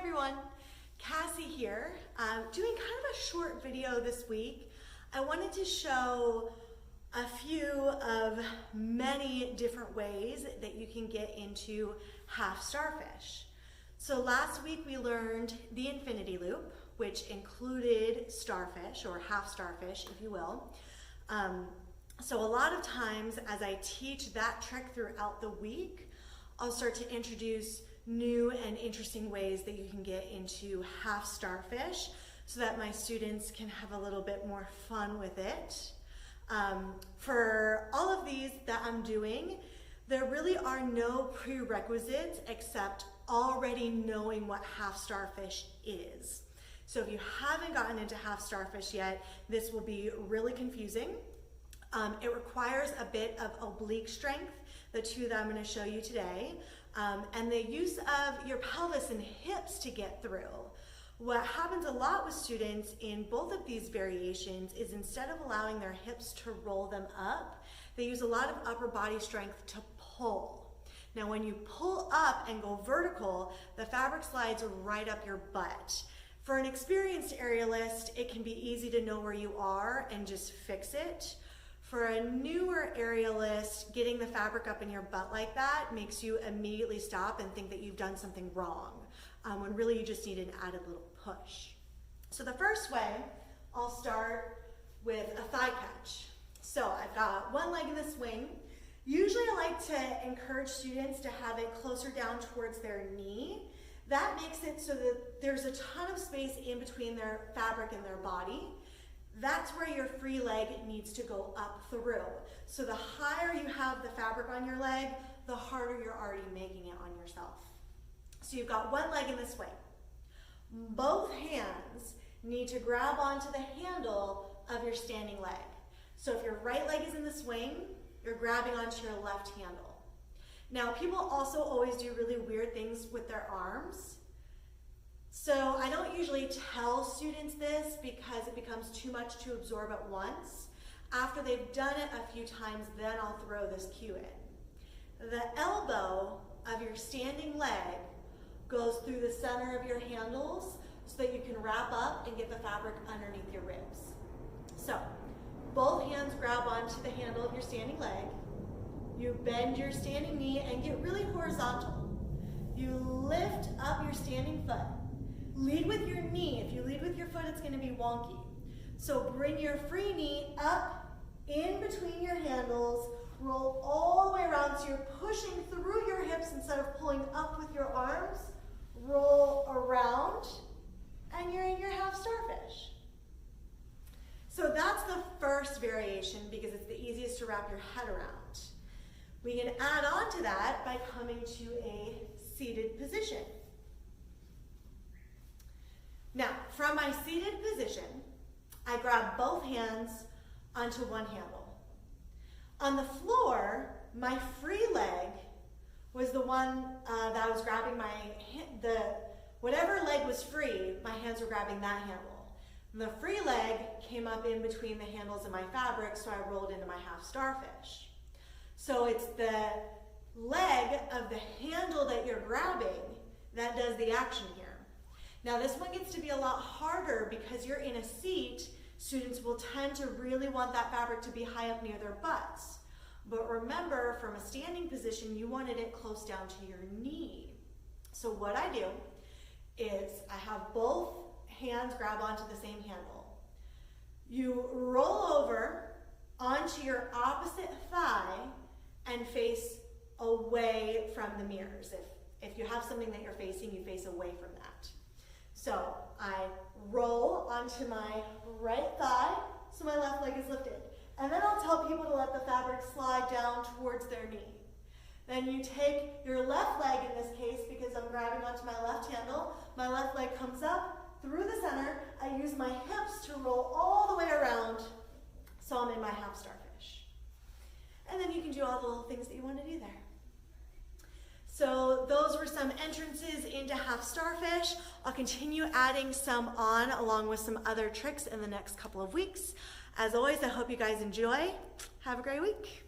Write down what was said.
everyone, Cassie here. Doing kind of a short video this week. I wanted to show a few of many different ways that you can get into half starfish. So last week we learned the infinity loop, which included starfish or half starfish, if you will. So a lot of times as I teach that trick throughout the week, I'll start to introduce new and interesting ways that you can get into half starfish so that my students can have a little bit more fun with it. For all of these that I'm doing, there really are no prerequisites except already knowing what half starfish is. So if you haven't gotten into half starfish yet, this will be really confusing. It requires a bit of oblique strength, the two that I'm going to show you today, and the use of your pelvis and hips to get through. What happens a lot with students in both of these variations is instead of allowing their hips to roll them up, they use a lot of upper body strength to pull. Now when you pull up and go vertical, the fabric slides right up your butt. For an experienced aerialist, it can be easy to know where you are and just fix it. For a newer aerialist, getting the fabric up in your butt like that makes you immediately stop and think that you've done something wrong, when really you just need an added little push. So the first way, I'll start with a thigh catch. So I've got one leg in the swing. Usually I like to encourage students to have it closer down towards their knee. That makes it so that there's a ton of space in between their fabric and their body. That's where your free leg needs to go up through. So the higher you have the fabric on your leg, the harder you're already making it on yourself. So you've got one leg in the swing. Both hands need to grab onto the handle of your standing leg. So if your right leg is in the swing, you're grabbing onto your left handle. Now people also always do really weird things with their arms. So I don't usually tell students this because it becomes too much to absorb at once. After they've done it a few times, then I'll throw this cue in. The elbow of your standing leg goes through the center of your handles so that you can wrap up and get the fabric underneath your ribs. So both hands grab onto the handle of your standing leg. You bend your standing knee and get really horizontal. You lift up your standing foot. Lead with your knee. If you lead with your foot, it's going to be wonky. So bring your free knee up in between your handles, roll all the way around so you're pushing through your hips instead of pulling up with your arms. Roll around, and you're in your half starfish. So that's the first variation because it's the easiest to wrap your head around. We can add on to that by coming to a seated position. Now, from my seated position, I grab both hands onto one handle. On the floor, my free leg was the one that I was grabbing whatever leg was free, my hands were grabbing that handle. And the free leg came up in between the handles of my fabric, so I rolled into my half starfish. So it's the leg of the handle that you're grabbing that does the action here. Now this one gets to be a lot harder because you're in a seat. Students will tend to really want that fabric to be high up near their butts. But remember, from a standing position, you wanted it close down to your knee. So what I do is I have both hands grab onto the same handle. You roll over onto your opposite thigh and face away from the mirrors. If you have something that you're facing, you face away from that. So I roll onto my right thigh, so my left leg is lifted. And then I'll tell people to let the fabric slide down towards their knee. Then you take your left leg in this case, because I'm grabbing onto my left handle, my left leg comes up through the center. I use my hips to roll all the way around, so I'm in my half starfish. And then you can do all the little things that you want to do there. So those were some entrances into half starfish. I'll continue adding some on along with some other tricks in the next couple of weeks. As always, I hope you guys enjoy. Have a great week.